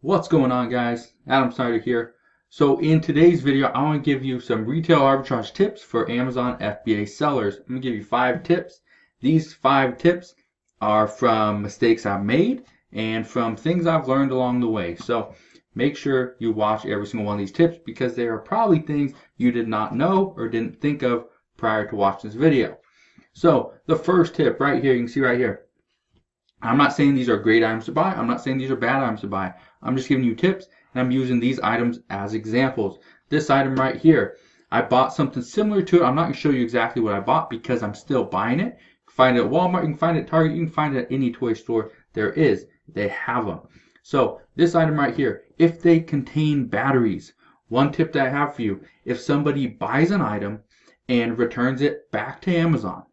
What's going on, guys? Adam Snyder here. So in today's video, I want to give you some retail arbitrage tips for Amazon FBA sellers. I'm going to give you 5 tips. These 5 tips are from mistakes I've made and from things I've learned along the way. So make sure you watch every single one of these tips because they are probably things you did not know or didn't think of prior to watching this video. So the first tip right here, you can see right here. I'm not saying these are great items to buy. I'm not saying these are bad items to buy. I'm just giving you tips, and I'm using these items as examples. This item right here, I bought something similar to it. I'm not going to show you exactly what I bought because I'm still buying it. You can find it at Walmart, you can find it at Target, you can find it at any toy store there is. They have them. So this item right here, if they contain batteries, one tip that I have for you, if somebody buys an item and returns it back to Amazon,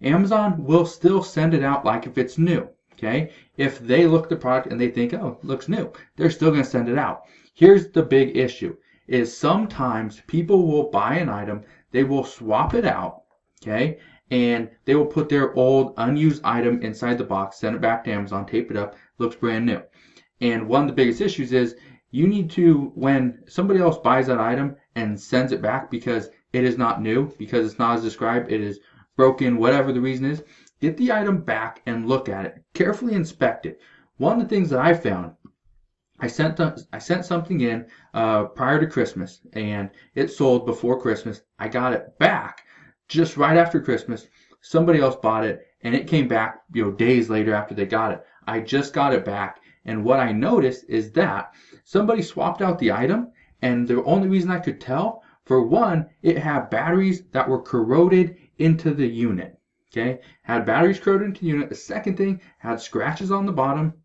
Amazon will still send it out like if it's new. Okay, if they look at the product and they think, oh, it looks new, they're still going to send it out. Here's the big issue is sometimes people will buy an item, they will swap it out, okay, and they will put their old unused item inside the box, send it back to Amazon, tape it up, looks brand new. And one of the biggest issues is you need to, when somebody else buys that item and sends it back because it is not new, because it's not as described, it is broken, whatever the reason is, get the item back and look at it. Carefully inspect it. One of the things that I found, I sent something in prior to Christmas, and it sold before Christmas. I got it back just right after Christmas. Somebody else bought it, and it came back, days later after they got it. I just got it back, and what I noticed is that somebody swapped out the item, and the only reason I could tell, for one, it had batteries that were corroded into the unit. Okay, had batteries corroded into the unit. The second thing, had scratches on the bottom.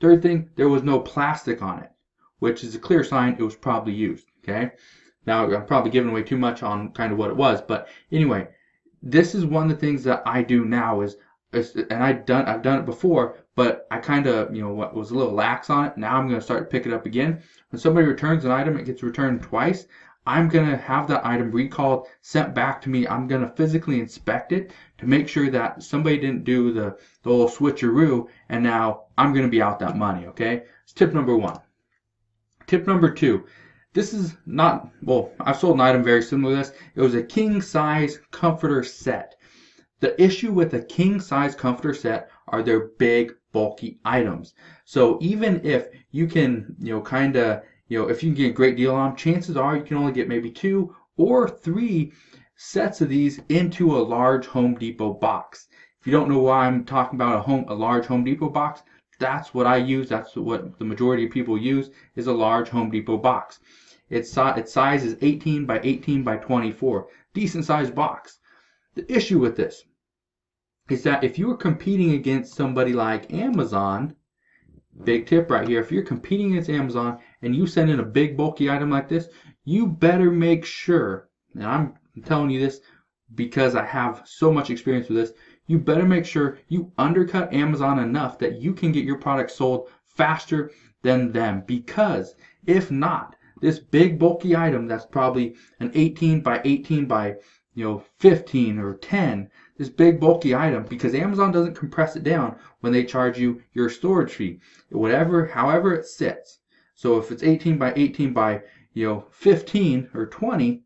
Third thing, there was no plastic on it, which is a clear sign it was probably used. Okay, now I'm probably giving away too much on kind of what it was, but anyway, this is one of the things that I do now and I've done it before, but I kind of was a little lax on it. Now I'm going to start to pick it up again. When somebody returns an item, it gets returned twice. I'm going to have that item recalled, sent back to me. I'm going to physically inspect it to make sure that somebody didn't do the little switcheroo, and now I'm going to be out that money, okay? It's tip number 1. Tip number 2. This is not, well, I've sold an item very similar to this. It was a king size comforter set. The issue with a king size comforter set are their big, bulky items. So even if you can, if you can get a great deal on them, chances are you can only get maybe 2 or 3 sets of these into a large Home Depot box. If you don't know why I'm talking about a large Home Depot box, that's what I use. That's what the majority of people use, is a large Home Depot box. Its size is 18 by 18 by 24. Decent sized box. The issue with this is that if you are competing against somebody like Amazon, big tip right here, if you're competing against Amazon and you send in a big bulky item like this, you better make sure, and I'm telling you this because I have so much experience with this, you better make sure you undercut Amazon enough that you can get your product sold faster than them, because if not, this big bulky item that's probably an 18 by 18 by 15 or 10, this big bulky item, because Amazon doesn't compress it down when they charge you your storage fee, however it sits. So if it's 18 by 18 by 15 or 20,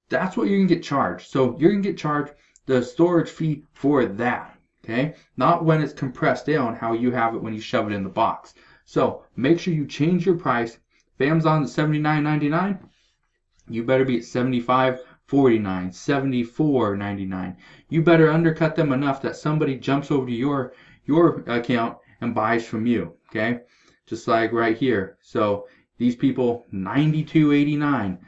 that's what you're gonna get charged. So you're gonna get charged the storage fee for that, okay? Not when it's compressed down how you have it when you shove it in the box. So make sure you change your price. If Amazon's at $79.99, you better be at $75.49, $74.99. You better undercut them enough that somebody jumps over to your account and buys from you, okay? Just like right here. So these people, $92.89.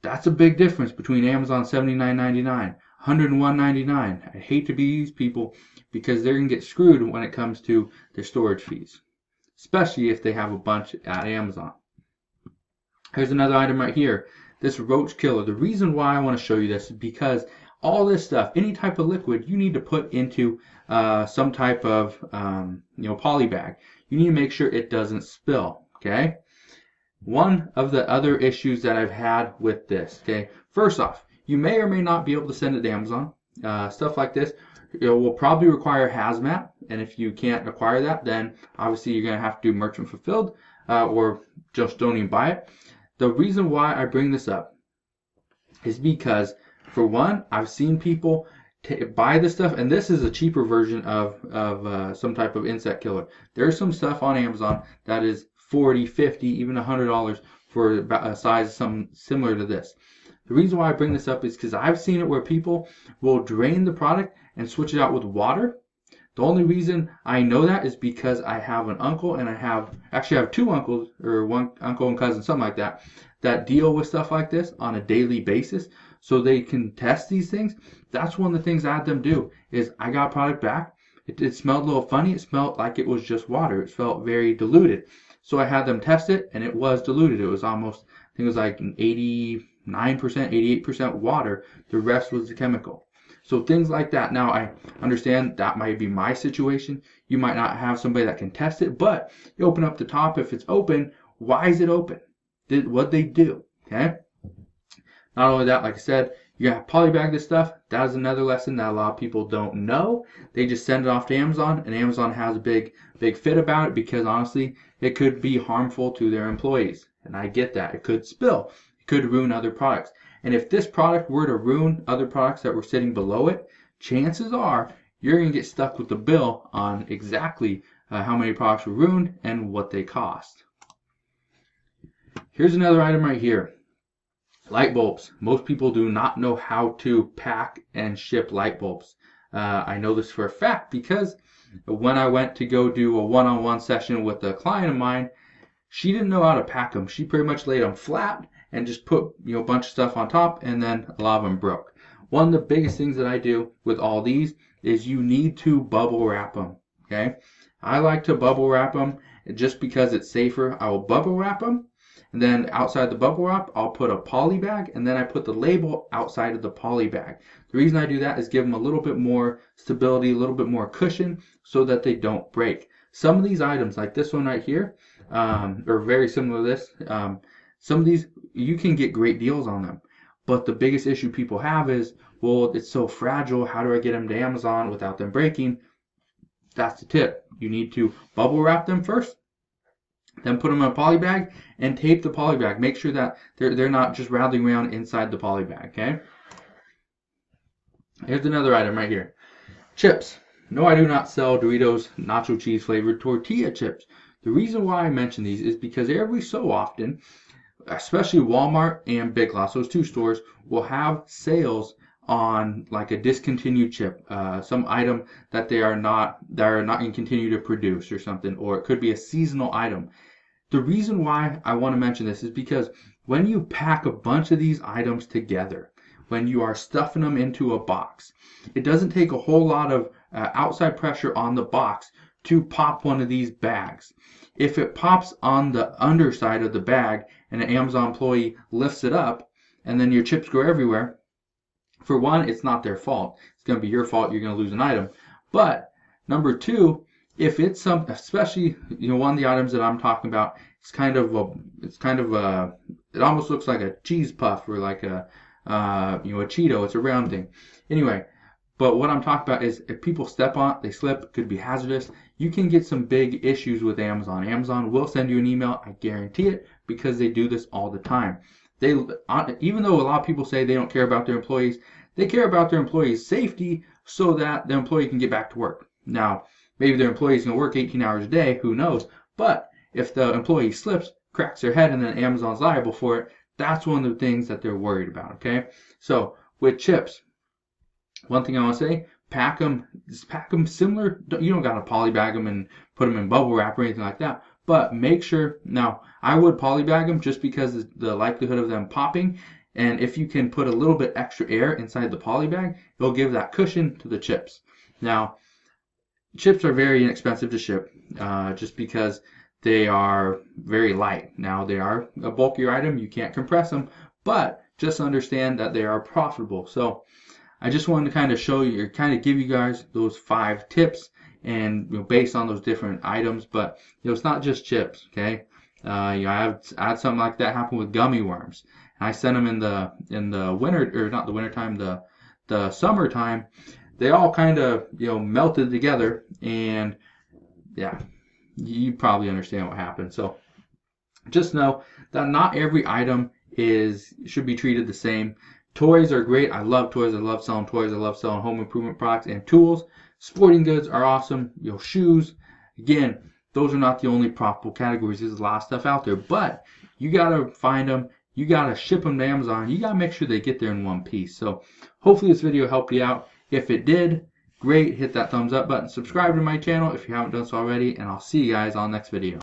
That's a big difference between Amazon $79.99, $101.99. I hate to be these people because they're going to get screwed when it comes to their storage fees, especially if they have a bunch at Amazon. Here's another item right here. This Roach Killer. The reason why I want to show you this is because all this stuff, any type of liquid, you need to put into some type of poly bag. You need to make sure it doesn't spill, okay? One of the other issues that I've had with this, okay, first off, you may or may not be able to send it to Amazon, stuff like this. It will probably require hazmat, and if you can't acquire that, then obviously you're going to have to do merchant fulfilled, or just don't even buy it. The reason why I bring this up is because, for one, I've seen people buy this stuff, and this is a cheaper version of some type of insect killer. There's some stuff on Amazon that is $40, $50, even $100 for a size some similar to this. The reason why I bring this up is because I've seen it where people will drain the product and switch it out with water. The only reason I know that is because I have an uncle, and I actually have two uncles, or one uncle and cousin, something like that, that deal with stuff like this on a daily basis, so they can test these things. That's one of the things I had them do. Is I got product back. It smelled a little funny. It smelled like it was just water. It felt very diluted. So I had them test it, and it was diluted. It was almost, I think it was like 89%, 88% water. The rest was the chemical. So things like that. Now, I understand that might be my situation. You might not have somebody that can test it, but you open up the top. If it's open, why is it open? What'd they do? Okay. Not only that, like I said, you got to polybag this stuff. That is another lesson that a lot of people don't know. They just send it off to Amazon, and Amazon has a big fit about it because honestly, it could be harmful to their employees. And I get that. It could spill. It could ruin other products. And if this product were to ruin other products that were sitting below it, chances are you're going to get stuck with the bill on exactly how many products were ruined and what they cost. Here's another item right here. Light bulbs. Most people do not know how to pack and ship light bulbs. I know this for a fact because when I went to go do a one-on-one session with a client of mine, she didn't know how to pack them. She pretty much laid them flat and just put a bunch of stuff on top, and then a lot of them broke. One of the biggest things that I do with all these is you need to bubble wrap them. Okay, I like to bubble wrap them just because it's safer. I will bubble wrap them, and then outside the bubble wrap, I'll put a poly bag, and then I put the label outside of the poly bag. The reason I do that is give them a little bit more stability, a little bit more cushion, so that they don't break. Some of these items, like this one right here, are very similar to this. Some of these, you can get great deals on them. But the biggest issue people have is, well, it's so fragile. How do I get them to Amazon without them breaking? That's the tip. You need to bubble wrap them first, then put them in a poly bag and tape the poly bag. Make sure that they're not just rattling around inside the poly bag, okay? Here's another item right here. Chips. No, I do not sell Doritos nacho cheese flavored tortilla chips. The reason why I mention these is because every so often, especially Walmart and Big Lots, those two stores, will have sales on like a discontinued chip, some item that they are not going to continue to produce or something, or it could be a seasonal item. The reason why I want to mention this is because when you pack a bunch of these items together, when you are stuffing them into a box, it doesn't take a whole lot of outside pressure on the box to pop one of these bags. If it pops on the underside of the bag and an Amazon employee lifts it up and then your chips go everywhere, for one, it's not their fault. It's going to be your fault. You're going to lose an item. But number two, if it's some, especially one of the items that I'm talking about, it almost looks like a cheese puff or like a Cheeto. It's a round thing. Anyway, but what I'm talking about is if people step on it, they slip, it could be hazardous. You can get some big issues with Amazon. Amazon will send you an email, I guarantee it, because they do this all the time. Even though a lot of people say they don't care about their employees, they care about their employees' safety so that the employee can get back to work. Now, maybe their employee is going to work 18 hours a day, who knows? But if the employee slips, cracks their head, and then Amazon's liable for it, that's one of the things that they're worried about, okay? So with chips, one thing I want to say, pack them similar. You don't got to polybag them and put them in bubble wrap or anything like that. But make sure, now I would polybag them just because the likelihood of them popping, and if you can put a little bit extra air inside the poly bag, it'll give that cushion to the chips. Now, chips are very inexpensive to ship just because they are very light. Now, they are a bulkier item. You can't compress them, but just understand that they are profitable. So I just wanted to kind of show you, kind of give you guys those 5 tips, and based on those different items. But it's not just chips, okay? I had something like that happen with gummy worms. And I sent them in the winter, or not the winter time, the summertime. they all kind of, melted together, and yeah, you probably understand what happened. So just know that not every item should be treated the same. Toys are great. I love toys. I love selling toys. I love selling home improvement products and tools. Sporting goods are awesome. Shoes. Again, those are not the only profitable categories. There's a lot of stuff out there, but you gotta find them. You gotta ship them to Amazon. You gotta make sure they get there in one piece. So hopefully this video helped you out. If it did, great. Hit that thumbs up button. Subscribe to my channel if you haven't done so already, and I'll see you guys on the next video.